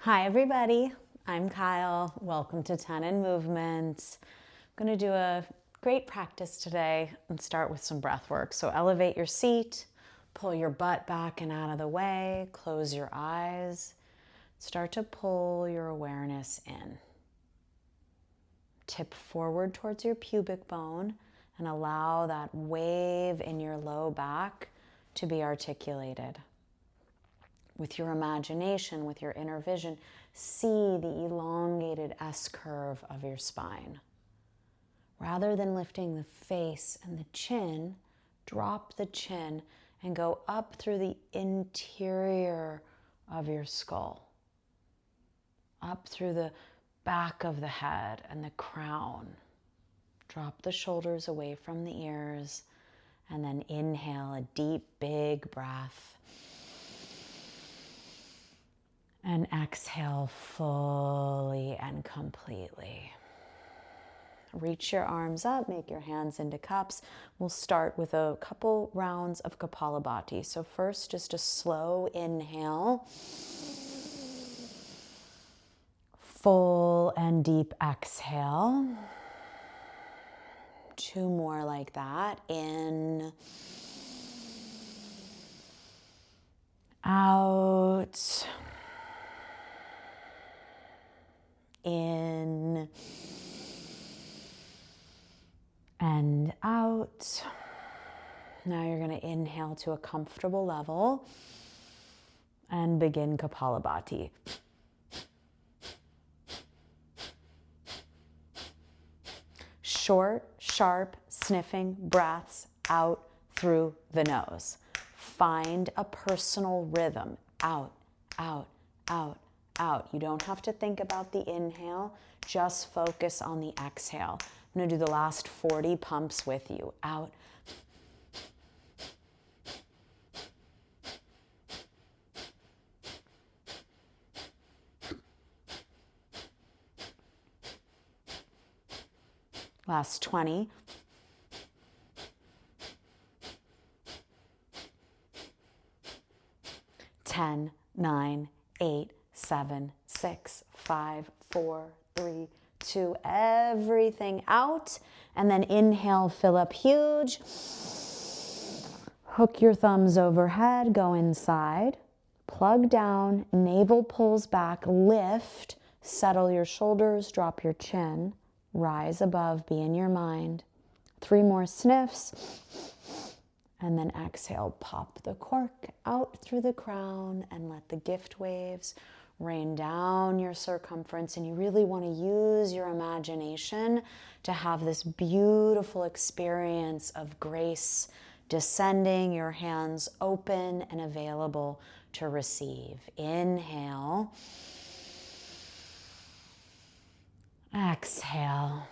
Hi everybody, I'm Kyle. Welcome to 10 in Movement. I'm going to do a great practice today and start with some breath work. So elevate your seat, pull your butt back and out of the way, close your eyes, start to pull your awareness in. Tip forward towards your pubic bone and allow that wave in your low back to be articulated. With your imagination, with your inner vision, see the elongated S-curve of your spine. Rather than lifting the face and the chin, drop the chin and go up through the interior of your skull. Up through the back of the head and the crown. Drop the shoulders away from the ears and then inhale a deep, big breath. And exhale fully and completely. Reach your arms up, make your hands into cups. We'll start with a couple rounds of Kapalabhati. So first, just a slow inhale. Full and deep exhale. Two more like that. In. Out. In and out. Now you're going to inhale to a comfortable level and begin Kapalabhati. Short, sharp, sniffing breaths out through the nose. Find a personal rhythm. Out, out, out, out. You don't have to think about the inhale. Just focus on the exhale. I'm going to do the last 40 pumps with you. Out. Last 20. Ten, 9, 8, 7, 6, 5, 4, 3, 2. Everything out. And then inhale, fill up huge. Hook your thumbs overhead, go inside. Plug down, navel pulls back, lift. Settle your shoulders, drop your chin. Rise above, be in your mind. 3 more sniffs. And then exhale, pop the cork out through the crown and let the gift waves rain down your circumference. And you really want to use your imagination to have this beautiful experience of grace descending, your hands open and available to receive. Inhale. Exhale.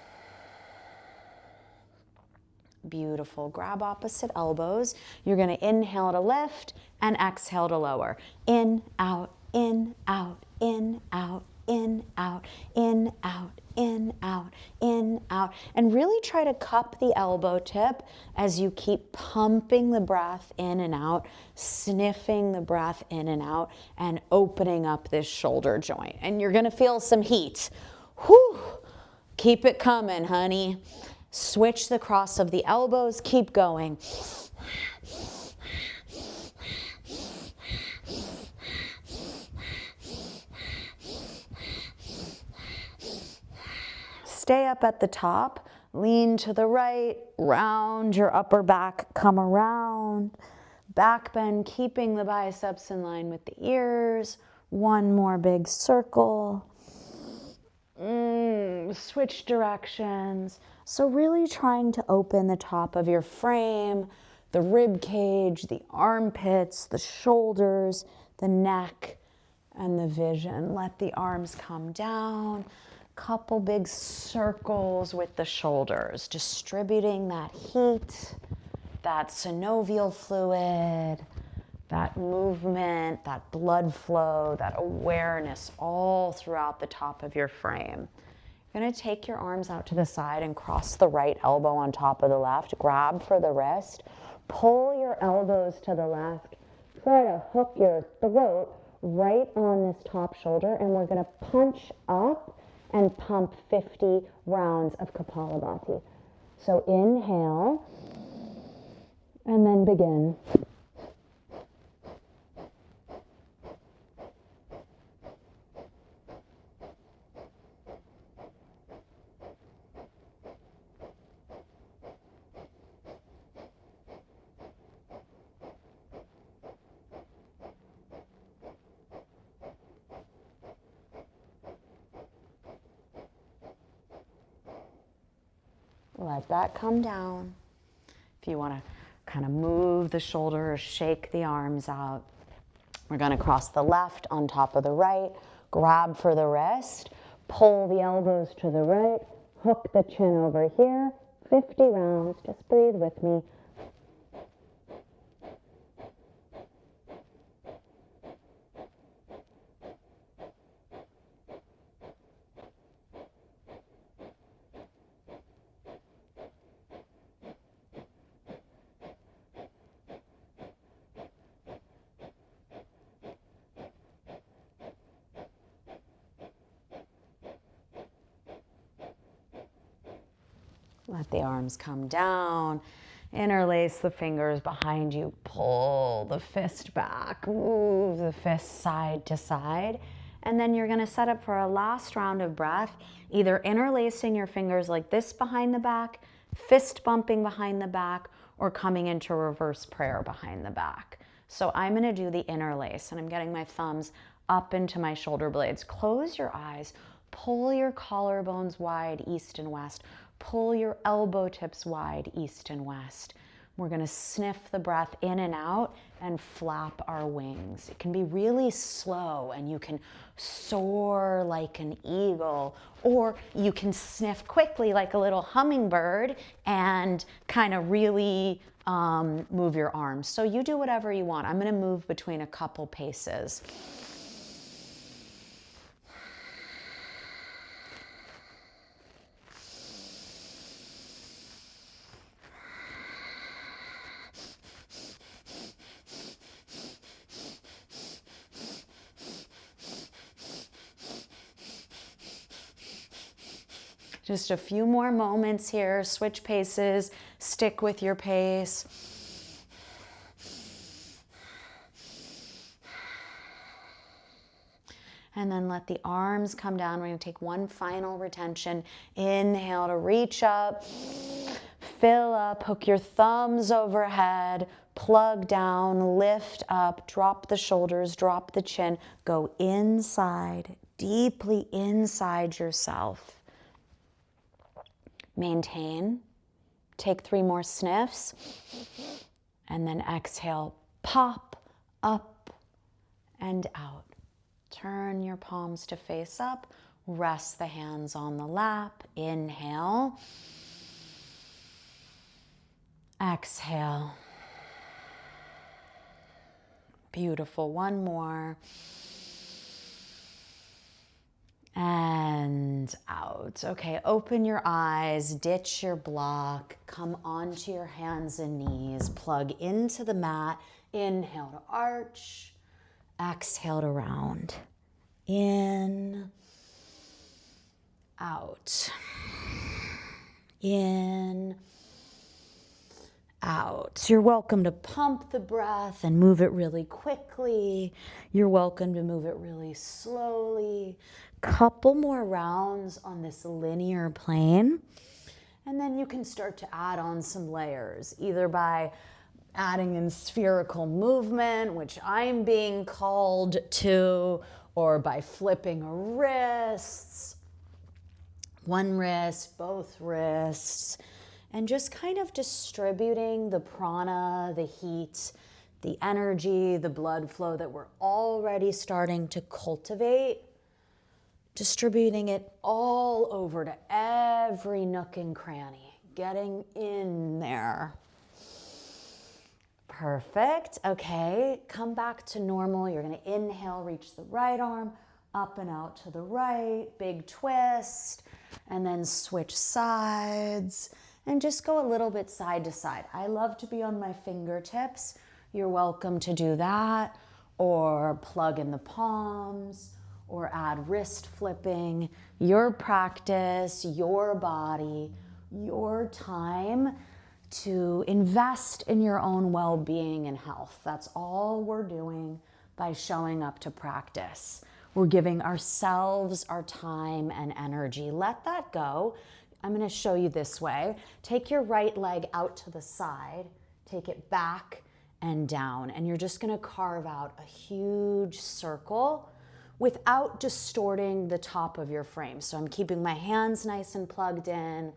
Beautiful. Grab opposite elbows. You're going to inhale to lift and exhale to lower. In, out, in, out, in, out, in, out, in, out, in, out, in, out. And really try to cup the elbow tip as you keep pumping the breath in and out, sniffing the breath in and out, and opening up this shoulder joint. And you're going to feel some heat. Whew. Keep it coming, honey. Switch the cross of the elbows. Keep going. Stay up at the top. Lean to the right. Round your upper back. Come around. Back bend, keeping the biceps in line with the ears. One more big circle. Switch directions. So really trying to open the top of your frame, the rib cage, the armpits, the shoulders, the neck, and the vision. Let the arms come down. Couple big circles with the shoulders, distributing that heat, that synovial fluid, that movement, that blood flow, that awareness all throughout the top of your frame. You're going to take your arms out to the side and cross the right elbow on top of the left. Grab for the wrist. Pull your elbows to the left. Try to hook your throat right on this top shoulder, and we're going to punch up and pump 50 rounds of Kapalabhati. So inhale, and then begin. Let that come down. If you want to kind of move the shoulders, shake the arms out. We're going to cross the left on top of the right, grab for the wrist, pull the elbows to the right, hook the chin over here, 50 rounds. Just breathe with me. Let the arms come down. Interlace the fingers behind you. Pull the fist back. Move the fist side to side. And then you're going to set up for a last round of breath, either interlacing your fingers like this behind the back, fist bumping behind the back, or coming into reverse prayer behind the back. So I'm going to do the interlace, and I'm getting my thumbs up into my shoulder blades. Close your eyes. Pull your collarbones wide, east and west. Pull your elbow tips wide, east and west. We're going to sniff the breath in and out and flap our wings. It can be really slow, and you can soar like an eagle, or you can sniff quickly like a little hummingbird and kind of really move your arms. So you do whatever you want. I'm going to move between a couple paces. Just a few more moments here. Switch paces. Stick with your pace. And then let the arms come down. We're going to take one final retention. Inhale to reach up. Fill up. Hook your thumbs overhead. Plug down. Lift up. Drop the shoulders. Drop the chin. Go inside. Deeply inside yourself. Maintain. Take 3 more sniffs. And then exhale. Pop up and out. Turn your palms to face up. Rest the hands on the lap. Inhale. Exhale. Beautiful. One more. And out. Okay, open your eyes, ditch your block, come onto your hands and knees, plug into the mat. Inhale to arch, exhale to round. In, out. In, out. You're welcome to pump the breath and move it really quickly. You're welcome to move it really slowly. Couple more rounds on this linear plane, and then you can start to add on some layers, either by adding in spherical movement, which I'm being called to, or by flipping wrists, one wrist, both wrists, and just kind of distributing the prana, the heat, the energy, the blood flow that we're already starting to cultivate. Distributing it all over to every nook and cranny, getting in there. Perfect. Okay, come back to normal. You're going to inhale, reach the right arm up and out to the right, big twist, and then switch sides and just go a little bit side to side. I love to be on my fingertips. You're welcome to do that. or plug in the palms, or add wrist flipping. Your practice, your body, your time to invest in your own well-being and health. That's all we're doing by showing up to practice. We're giving ourselves our time and energy. Let that go. I'm going to show you this way. Take your right leg out to the side, take it back and down, and you're just going to carve out a huge circle without distorting the top of your frame. So I'm keeping my hands nice and plugged in,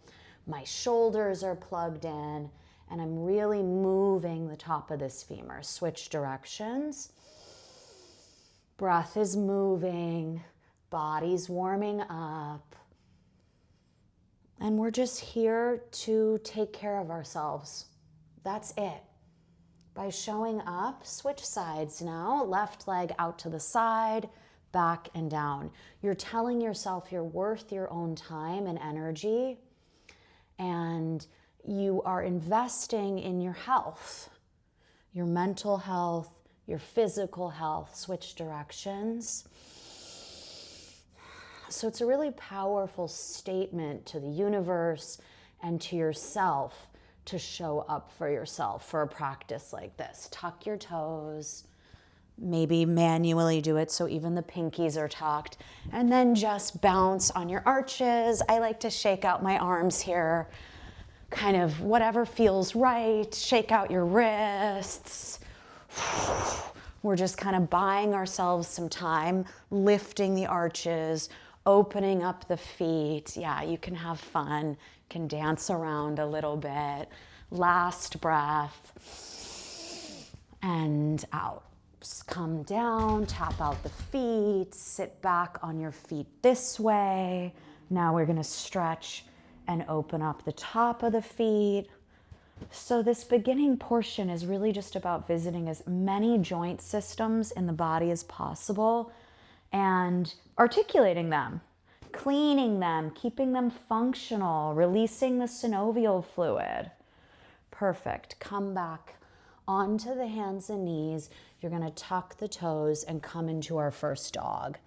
my shoulders are plugged in, and I'm really moving the top of this femur. Switch directions. Breath is moving, body's warming up, and we're just here to take care of ourselves. That's it. By showing up, switch sides now, left leg out to the side, back and down. You're telling yourself you're worth your own time and energy, and you are investing in your health, your mental health, your physical health. Switch directions. So it's a really powerful statement to the universe and to yourself to show up for yourself for a practice like this. Tuck your toes, maybe manually do it so even the pinkies are tucked, and then just bounce on your arches. I like to shake out my arms here, kind of whatever feels right. Shake out your wrists. We're just kind of buying ourselves some time, lifting the arches, opening up the feet. Yeah, you can have fun, can dance around a little bit. Last breath, and out. Just come down, tap out the feet, sit back on your feet this way. Now we're gonna stretch and open up the top of the feet. So this beginning portion is really just about visiting as many joint systems in the body as possible and articulating them, cleaning them, keeping them functional, releasing the synovial fluid. Perfect. Come back onto the hands and knees. You're going to tuck the toes and come into our first dog.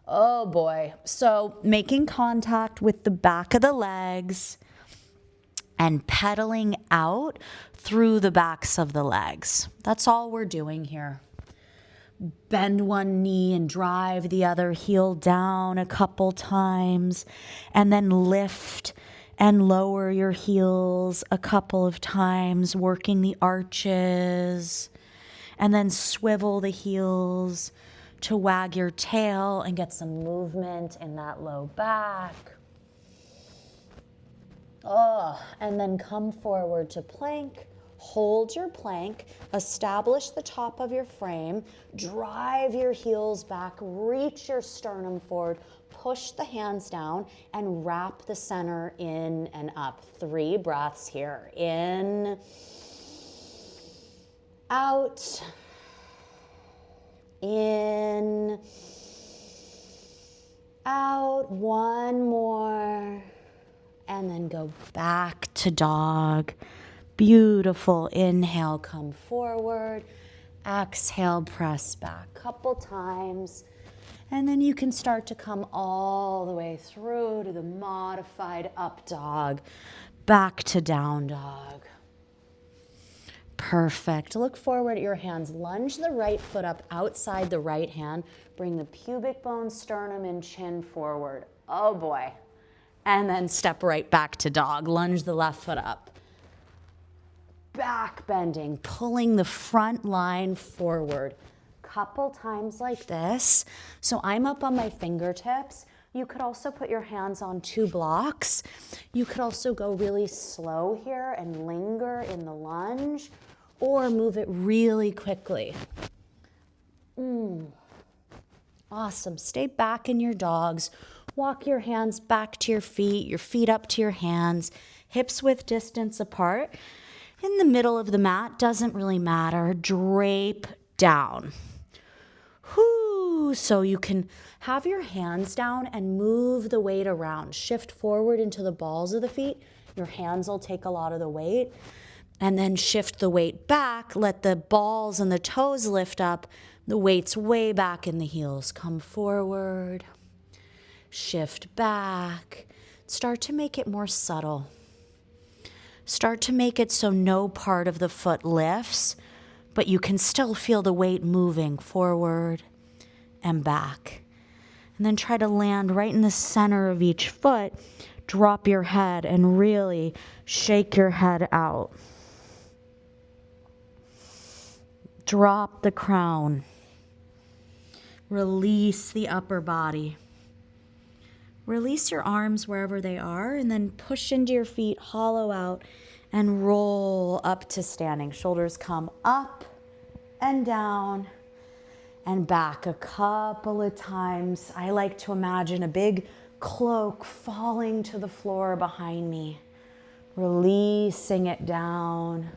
Oh boy. So making contact with the back of the legs and pedaling out through the backs of the legs. That's all we're doing here. Bend one knee and drive the other heel down a couple times, and then lift and lower your heels a couple of times, working the arches, and then swivel the heels to wag your tail and get some movement in that low back. Oh, and then come forward to plank. Hold your plank, establish the top of your frame, drive your heels back, reach your sternum forward, push the hands down, and wrap the center in and up. 3 breaths here. In, out, in, out. One more, and then go back to dog. Beautiful. Inhale, come forward. Exhale, press back a couple times. And then you can start to come all the way through to the modified up dog, back to down dog. Perfect. Look forward at your hands. Lunge the right foot up outside the right hand. Bring the pubic bone, sternum, and chin forward. Oh boy. And then step right back to dog. Lunge the left foot up. Back bending, pulling the front line forward. Couple times like this. So I'm up on my fingertips. You could also put your hands on 2 blocks. You could also go really slow here and linger in the lunge, or move it really quickly. Awesome. Stay back in your dogs. Walk your hands back to your feet up to your hands, hips width distance apart. In the middle of the mat, doesn't really matter. Drape down. Whoo! So you can have your hands down and move the weight around. Shift forward into the balls of the feet. Your hands will take a lot of the weight. And then shift the weight back. Let the balls and the toes lift up. The weight's way back in the heels. Come forward. Shift back. Start to make it more subtle. Start to make it so no part of the foot lifts, but you can still feel the weight moving forward and back. And then try to land right in the center of each foot. Drop your head and really shake your head out. Drop the crown. Release the upper body. Release your arms wherever they are, and then push into your feet, hollow out, and roll up to standing. Shoulders come up and down and back a couple of times. I like to imagine a big cloak falling to the floor behind me, releasing it down.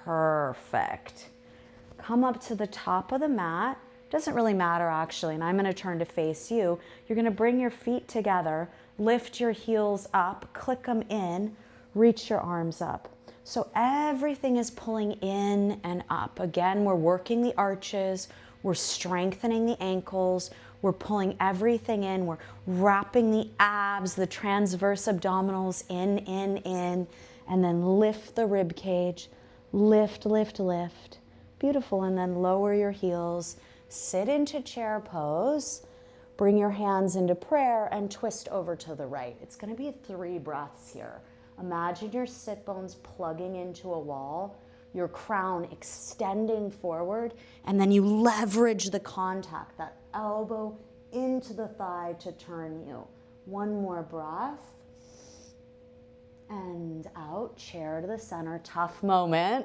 Perfect. Come up to the top of the mat. Doesn't really matter actually, and I'm going to turn to face you. You're going to bring your feet together, lift your heels up, click them in, reach your arms up. So everything is pulling in and up. Again, we're working the arches, we're strengthening the ankles, we're pulling everything in, we're wrapping the abs, the transverse abdominals in, and then lift the rib cage, lift, lift, lift. Beautiful, and then lower your heels. Sit into chair pose, bring your hands into prayer, and twist over to the right. It's going to be 3 breaths here. Imagine your sit bones plugging into a wall, your crown extending forward, and then you leverage the contact, that elbow into the thigh to turn you. 1 more breath. And out, chair to the center, tough moment.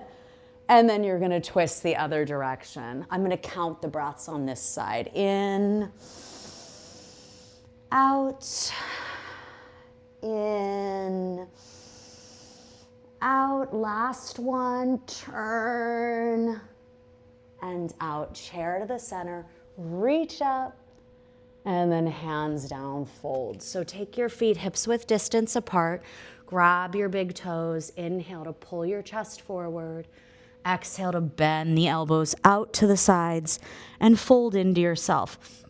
And then you're going to twist the other direction. I'm going to count the breaths on this side. In, out, in, out. Last one, turn, and out. Chair to the center, reach up, and then hands down, fold. So take your feet hips width distance apart. Grab your big toes. Inhale to pull your chest forward. Exhale to bend the elbows out to the sides and fold into yourself.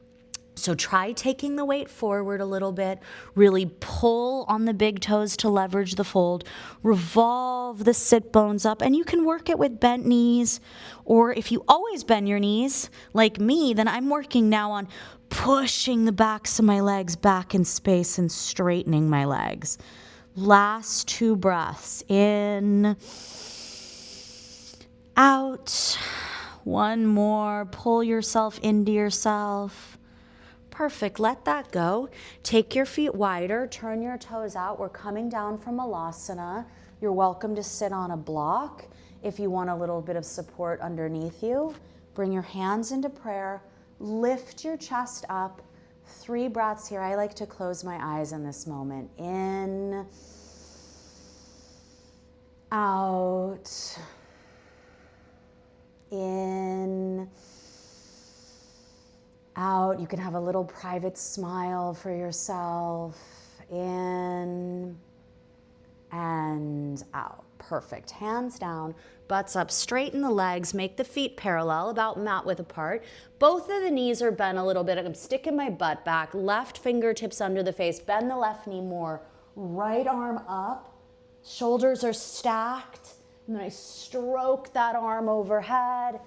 So try taking the weight forward a little bit. Really pull on the big toes to leverage the fold. Revolve the sit bones up, and you can work it with bent knees. Or if you always bend your knees, like me, then I'm working now on pushing the backs of my legs back in space and straightening my legs. Last 2 breaths. In, out. 1 more. Pull yourself into yourself. Perfect. Let that go. Take your feet wider. Turn your toes out. We're coming down from Malasana. You're welcome to sit on a block if you want a little bit of support underneath you. Bring your hands into prayer. Lift your chest up. 3 breaths here. I like to close my eyes in this moment. In, out. In, out. You can have a little private smile for yourself. In and out. Perfect. Hands down, butts up. Straighten the legs. Make the feet parallel, about mat width apart. Both of the knees are bent a little bit. I'm sticking my butt back. Left fingertips under the face. Bend the left knee more. Right arm up. Shoulders are stacked. And then I stroke that arm overhead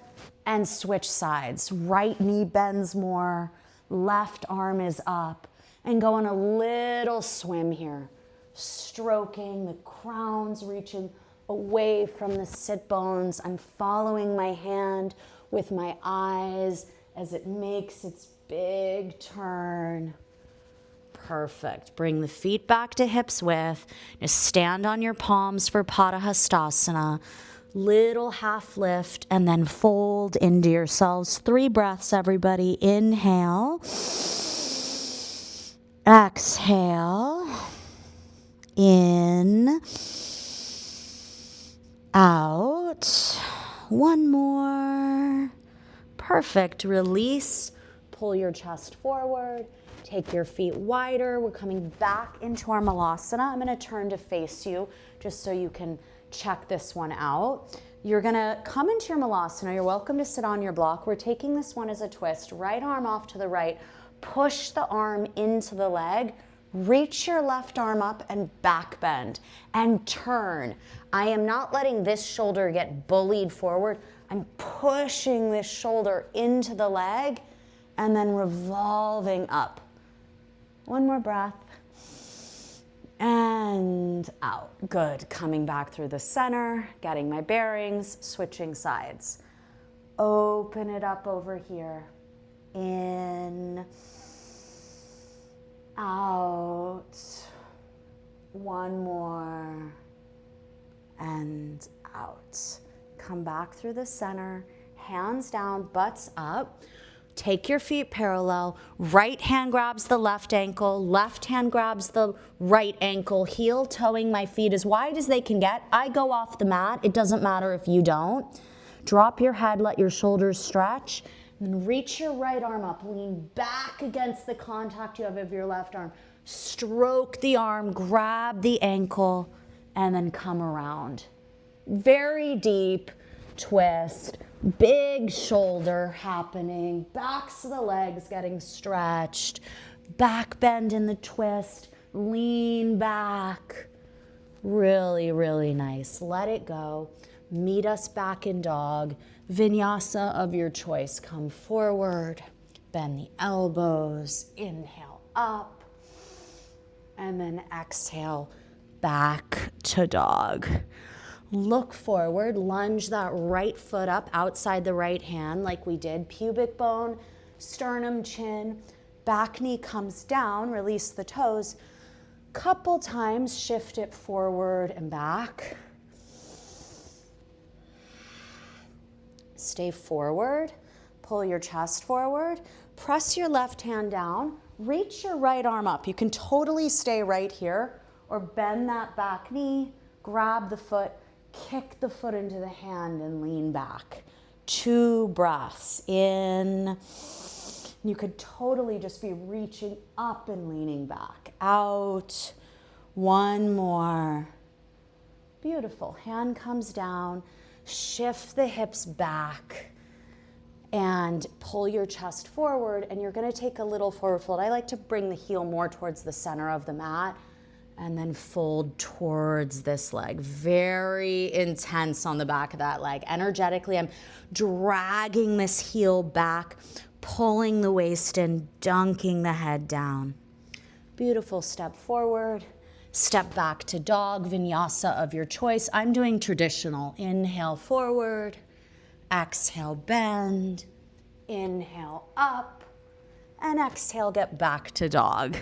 and switch sides. Right knee bends more, left arm is up. And go on a little swim here. Stroking, the crown's reaching away from the sit bones. I'm following my hand with my eyes as it makes its big turn. Perfect. Bring the feet back to hips width. Just stand on your palms for Padahastasana. Little half lift and then fold into yourselves. 3 breaths, everybody. Inhale. Exhale. In. Out. 1 more. Perfect. Release. Pull your chest forward. Take your feet wider. We're coming back into our Malasana. I'm going to turn to face you just so you can check this one out. You're gonna come into your malasana. You're welcome to sit on your block. We're taking this one as a twist. Right arm off to the right. Push the arm into the leg. Reach your left arm up and back bend and turn. I am not letting this shoulder get bullied forward. I'm pushing this shoulder into the leg and then revolving up. One more breath. And out. Good. Coming back through the center, getting my bearings, switching sides. Open it up over here. In, out. One more. And out. Come back through the center, hands down, butts up. Take your feet parallel. Right hand grabs the left ankle. Left hand grabs the right ankle. Heel toeing my feet as wide as they can get. I go off the mat. It doesn't matter if you don't. Drop your head, let your shoulders stretch. Then reach your right arm up. Lean back against the contact you have of your left arm. Stroke the arm, grab the ankle, and then come around. Very deep twist. Big shoulder happening, backs of the legs getting stretched, back bend in the twist, lean back. Really, really nice. Let it go. Meet us back in dog. Vinyasa of your choice. Come forward, bend the elbows, inhale up, and then exhale back to dog. Look forward, lunge that right foot up outside the right hand like we did. Pubic bone, sternum, chin, back knee comes down, release the toes. Couple times, shift it forward and back. Stay forward, pull your chest forward, press your left hand down, reach your right arm up. You can totally stay right here or bend that back knee, grab the foot, kick the foot into the hand and lean back. 2 breaths in. You could totally just be reaching up and leaning back. Out. 1 more. Beautiful. Hand comes down. Shift the hips back and pull your chest forward. And you're going to take a little forward fold. I like to bring the heel more towards the center of the mat. And then fold towards this leg. Very intense on the back of that leg. Energetically, I'm dragging this heel back, pulling the waist in, dunking the head down. Beautiful. Step forward, step back to dog, vinyasa of your choice. I'm doing traditional. Inhale forward, exhale bend, inhale up, and exhale, get back to dog.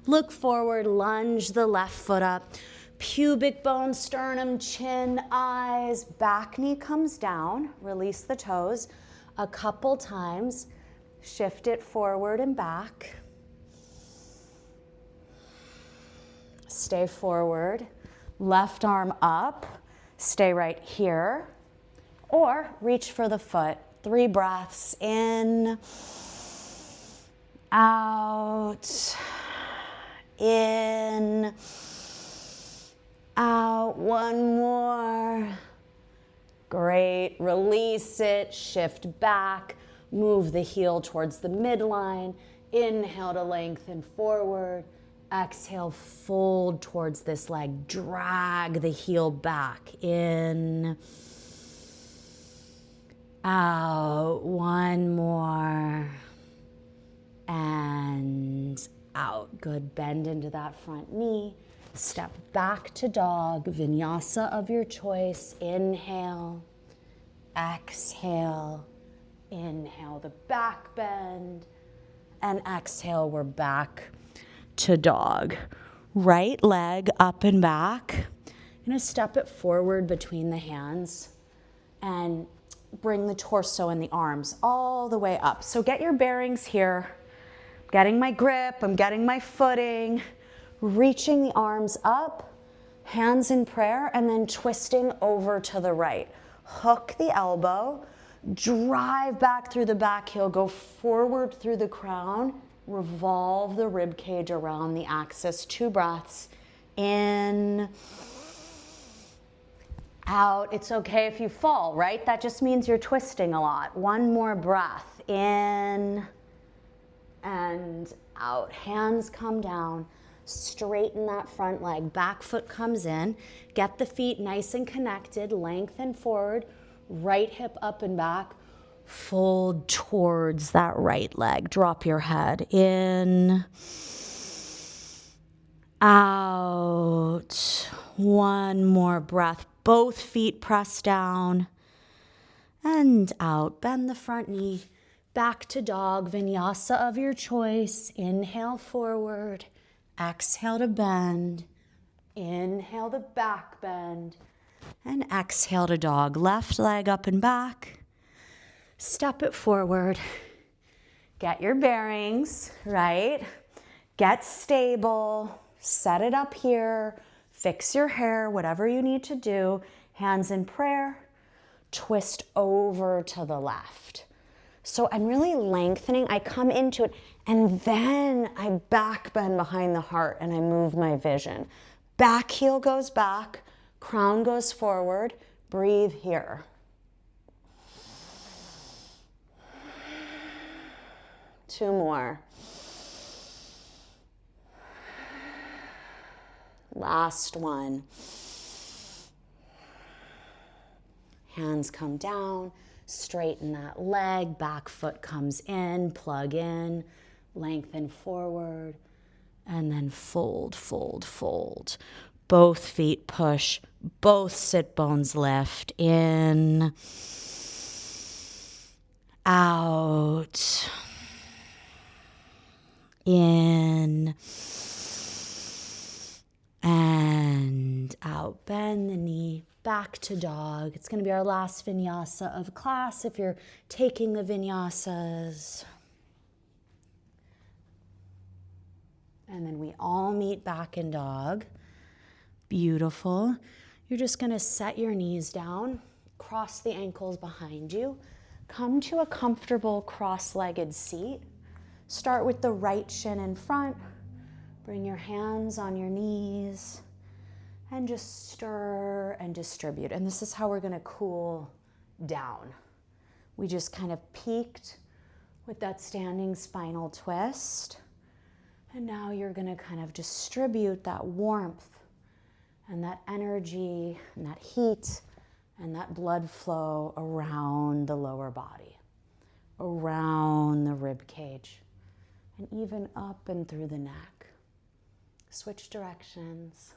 Look forward, lunge the left foot up. Pubic bone, sternum, chin, eyes. Back knee comes down. Release the toes. A couple times. Shift it forward and back. Stay forward. Left arm up. Stay right here. Or reach for the foot. 3 breaths in. Out, in, out. 1 more. Great. Release it. Shift back. Move the heel towards the midline. Inhale to lengthen forward. Exhale, fold towards this leg. Drag the heel back. In, out. 1 more. And out. Good. Bend into that front knee. Step back to dog. Vinyasa of your choice. Inhale. Exhale. Inhale the back bend. And exhale, we're back to dog. Right leg up and back. I'm going to step it forward between the hands and bring the torso and the arms all the way up. So get your bearings here. Getting my grip, I'm getting my footing, reaching the arms up, hands in prayer, and then twisting over to the right. Hook the elbow, drive back through the back heel, go forward through the crown, revolve the rib cage around the axis. 2 breaths. In, Out. It's okay if you fall, right? That just means you're twisting a lot. One more breath. In and out. Hands come down. Straighten that front leg. Back foot comes in. Get the feet nice and connected. Lengthen forward. Right hip up and back. Fold towards that right leg. Drop your head. In. Out. One more breath. Both feet press down. And out. Bend the front knee. Back to dog. Vinyasa of your choice. Inhale forward. Exhale to bend. Inhale to back bend. And exhale to dog. Left leg up and back. Step it forward. Get your bearings, right? Get stable. Set it up here. Fix your hair, whatever you need to do. Hands in prayer. Twist over to the left. So I'm really lengthening. I come into it and then I back bend behind the heart and I move my vision. Back heel goes back, crown goes forward. Breathe here. Two more. Last one. Hands come down, straighten that leg, back foot comes in, plug in, lengthen forward, and then fold, fold, fold. Both feet push, both sit bones lift, in, out, in, and out. Bend the knee, back to dog. It's going to be our last vinyasa of class if you're taking the vinyasas. And then we all meet back in dog. Beautiful. You're just going to set your knees down, cross the ankles behind you, come to a comfortable cross-legged seat. Start with the right shin in front. Bring your hands on your knees and just stir and distribute. And this is how we're going to cool down. We just kind of peaked with that standing spinal twist. And now you're going to kind of distribute that warmth and that energy and that heat and that blood flow around the lower body, around the rib cage, and even up and through the neck. Switch directions.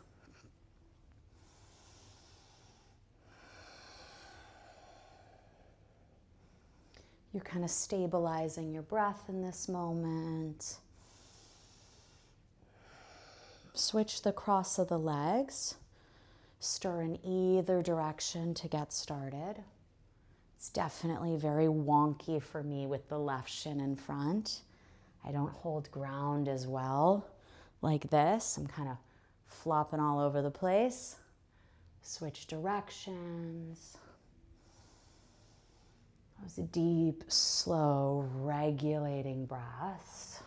You're kind of stabilizing your breath in this moment. Switch the cross of the legs. Stir in either direction to get started. It's definitely very wonky for me with the left shin in front. I don't hold ground as well like this. I'm kind of flopping all over the place. Switch directions. Those deep, slow, regulating breaths.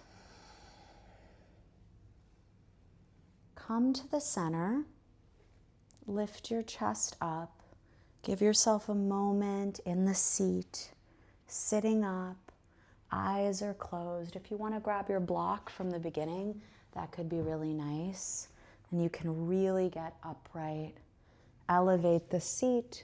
Come to the center. Lift your chest up. Give yourself a moment in the seat, sitting up. Eyes are closed. If you want to grab your block from the beginning, that could be really nice. And you can really get upright. Elevate the seat.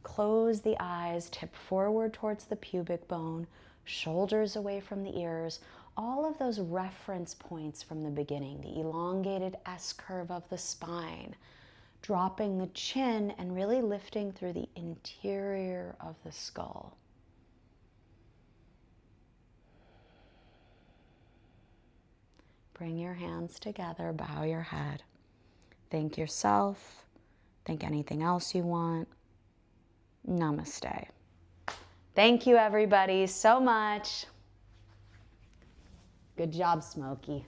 Close the eyes. Tip forward towards the pubic bone. Shoulders away from the ears. All of those reference points from the beginning. The elongated S-curve of the spine. Dropping the chin and really lifting through the interior of the skull. Bring your hands together, bow your head. Thank yourself. Thank anything else you want. Namaste. Thank you, everybody, so much. Good job, Smokey.